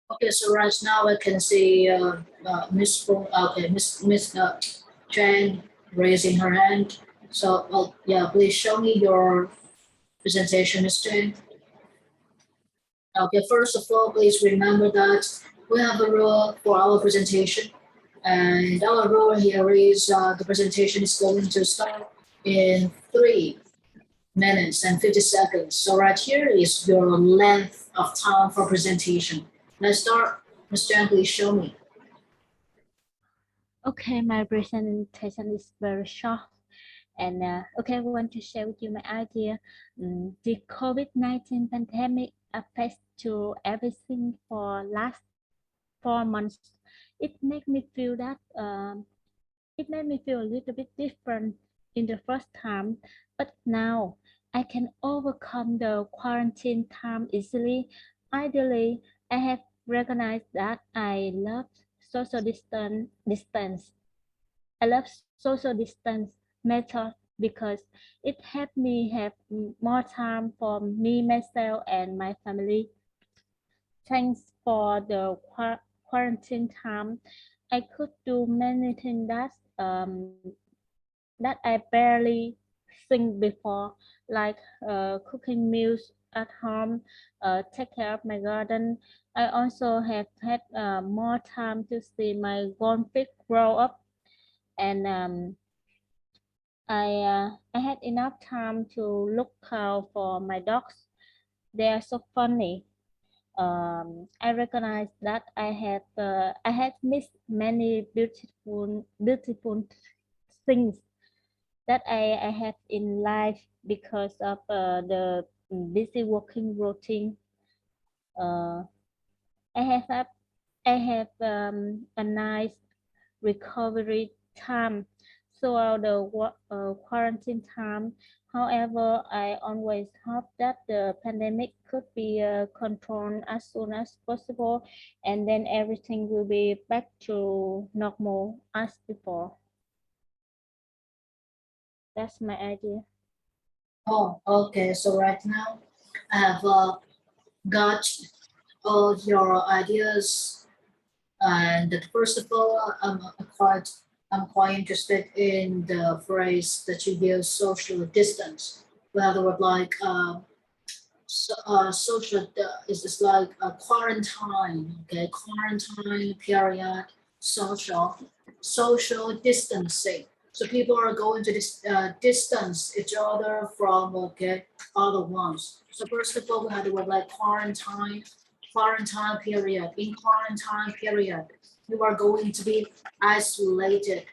Okay, so right now I can see Miss Trang raising her hand. So, yeah, please show me your presentation, Miss Trang. Okay, first of all, please remember that we have a rule for our presentation, and our rule here is the presentation is going to start in 3 minutes and 50 seconds. So right here is your length of time for presentation. Let's start. Ms. Jan, please show me. Okay, my presentation is very short. And okay, I want to share with you my idea. The COVID-19 pandemic affects to everything for last 4 months. It made me feel that it made me feel a little bit different in the first time, but now I can overcome the quarantine time easily. Ideally, I have recognized that I love social distance. I love social distance method because it helped me have more time for me, myself, and my family. Thanks for the quarantine time, I could do many things that I barely think before, like cooking meals at home, take care of my garden. I also have had more time to see my goldfish grow up, and I had enough time to look out for my dogs. They are so funny. I recognize that I had missed many beautiful things that I had in life because of the busy working routine. Uh, I have a, I have a nice recovery time throughout the quarantine time. However, I always hope that the pandemic could be controlled as soon as possible, and then everything will be back to normal as before. That's my idea. Oh, okay. So right now I have got all your ideas, and first of all, I'm quite interested in the phrase that you use, social distance. We have the word like social is just like a quarantine, okay, quarantine period, social distancing. So people are going to distance each other from other ones. So first of all, we have the word like quarantine period. In quarantine period, you are going to be isolated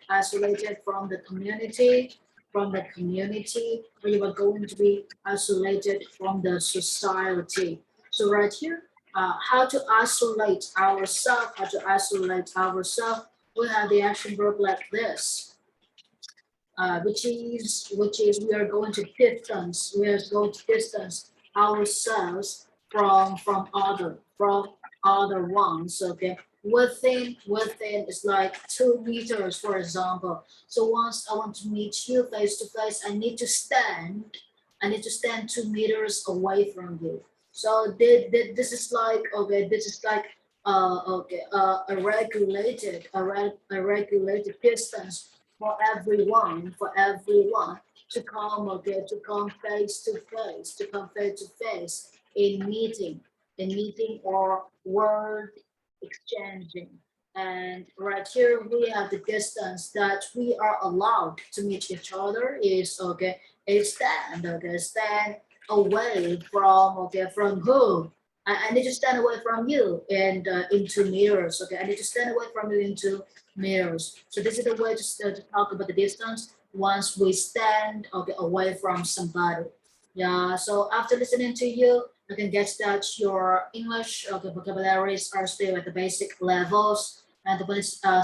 from the community, or you are going to be isolated from the society. So right here, how to isolate ourselves, we have the action verb like this, which is we are going to distance ourselves from other ones. Okay, within is like 2 meters, for example. So once I want to meet you face to face, I need to stand 2 meters away from you. So this is like, okay, this is like a regulated distance for everyone to come face to face in meeting or word exchanging. And right here we have the distance that we are allowed to meet each other is stand away from who. I need to stand away from you and into mirrors. Okay, I need to stand away from you into mirrors. So this is the way to talk about the distance once we stand away from somebody. Yeah. So after listening to you, I can guess that your English vocabularies are still at the basic levels, and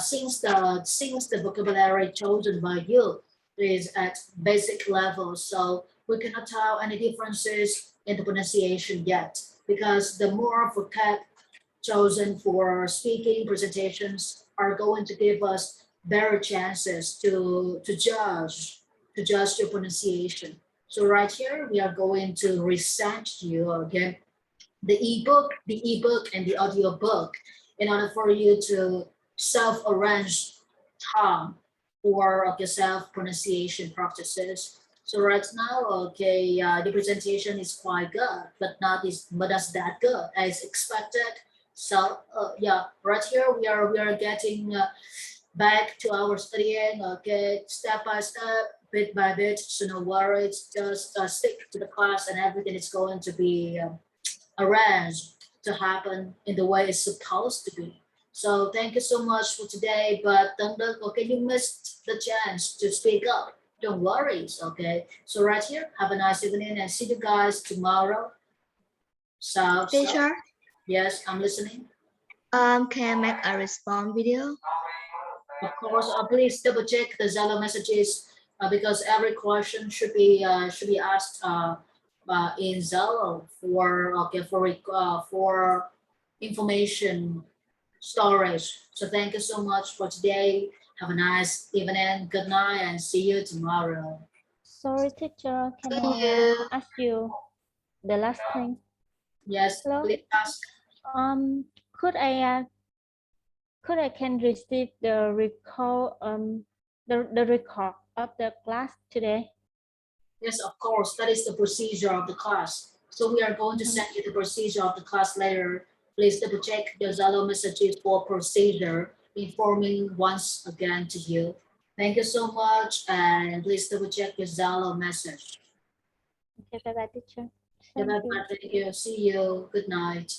since the vocabulary chosen by you is at basic levels, so we cannot tell any differences in the pronunciation yet, because the more vocab chosen for speaking presentations are going to give us better chances to judge your pronunciation. So right here we are going to reset you again the ebook and the audio book in order for you to self-arrange time for okay, self-pronunciation practices. So right now, okay, the presentation is quite good, but not that good as expected. So yeah, right here we are getting back to our studying, okay, step by step, bit by bit. So no worries, just stick to the class, and everything is going to be arranged to happen in the way it's supposed to be. So thank you so much for today. But don't look, okay, you missed the chance to speak up. Don't worry, okay. So right here, have a nice evening and see you guys tomorrow. So Teacher, yes, I'm listening. can I make a response video? Of course, please double check the Zalo messages because every question should be asked in Zalo for okay for information storage. So thank you so much for today. Have a nice evening. Good night, and see you tomorrow. Sorry, teacher. Can Thank I you. ask you the last thing? Yes, Hello. please ask. Um, could I can receive the the record of the class today? Yes, of course. That is the procedure of the class. So we are going to Mhm. send you the procedure of the class later. Please double check the Zalo messages for procedure, informing once again to you. Thank you so much, and please double check your Zalo message. Okay, bye bye, teacher. Yeah, Thank you. bye-bye. Thank you. See you. Good night.